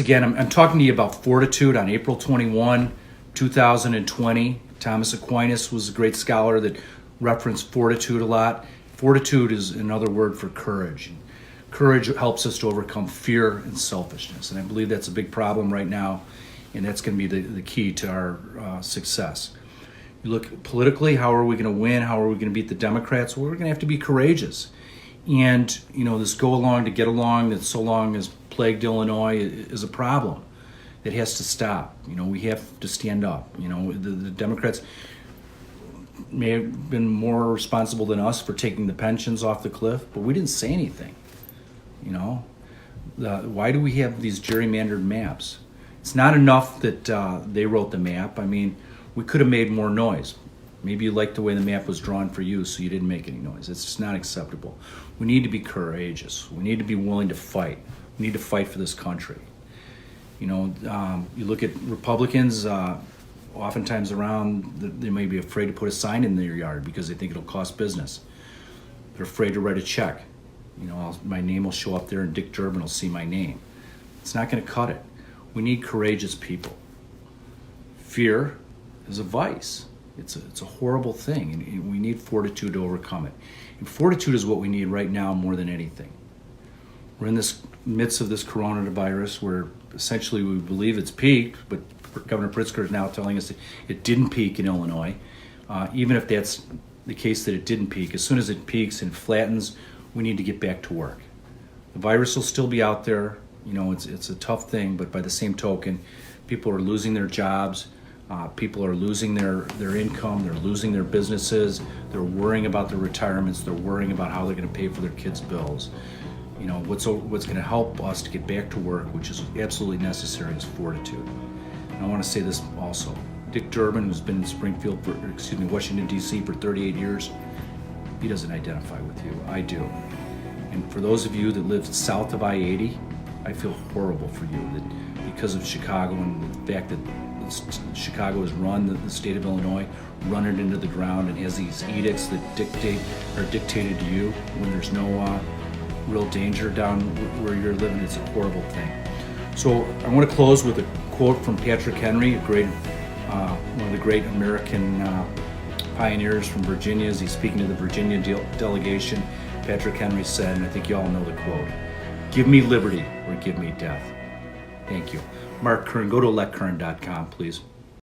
once again, I'm talking to you about fortitude. On April 21, 2020, Thomas Aquinas was a great scholar that referenced fortitude a lot. Fortitude is another word for courage. Courage helps us to overcome fear and selfishness, and I believe that's a big problem right now, and that's going to be the key to our success. You look politically, how are we going to win? How are we going to beat the Democrats? Well, we're going to have to be courageous. And, this go along to get along that so long has plagued Illinois is a problem. It has to stop. We have to stand up. The Democrats may have been more responsible than us for taking the pensions off the cliff, but we didn't say anything. Why do we have these gerrymandered maps? It's not enough that they wrote the map. I mean, we could have made more noise. Maybe you liked the way the map was drawn for you, so you didn't make any noise. It's just not acceptable. We need to be courageous. We need to be willing to fight. We need to fight for this country. You look at Republicans, oftentimes around, they may be afraid to put a sign in their yard because they think it'll cost business. They're afraid to write a check. My name will show up there and Dick Durbin will see my name. It's not going to cut it. We need courageous people. Fear is a vice. It's a horrible thing, and we need fortitude to overcome it. And fortitude is what we need right now more than anything. We're in this midst of this coronavirus where essentially we believe it's peaked, but Governor Pritzker is now telling us that it didn't peak in Illinois. Even if that's the case that it didn't peak, as soon as it peaks and flattens, we need to get back to work. The virus will still be out there. It's a tough thing, but by the same token, people are losing their jobs. People are losing their income. They're losing their businesses. They're worrying about their retirements. They're worrying about how they're going to pay for their kids' bills. What's going to help us to get back to work, which is absolutely necessary, is fortitude. And I want to say this also. Dick Durbin, who's been in Washington, D.C. for 38 years, he doesn't identify with you. I do. And for those of you that live south of I-80, I feel horrible for you that because of Chicago and the fact that Chicago has run the state of Illinois, run it into the ground, and has these edicts that are dictated to you when there's no real danger down where you're living. It's a horrible thing. So I want to close with a quote from Patrick Henry, one of the great American pioneers from Virginia. As he's speaking to the Virginia delegation, Patrick Henry said, and I think you all know the quote, "Give me liberty or give me death." Thank you. Mark Curran, go to electcurran.com, please.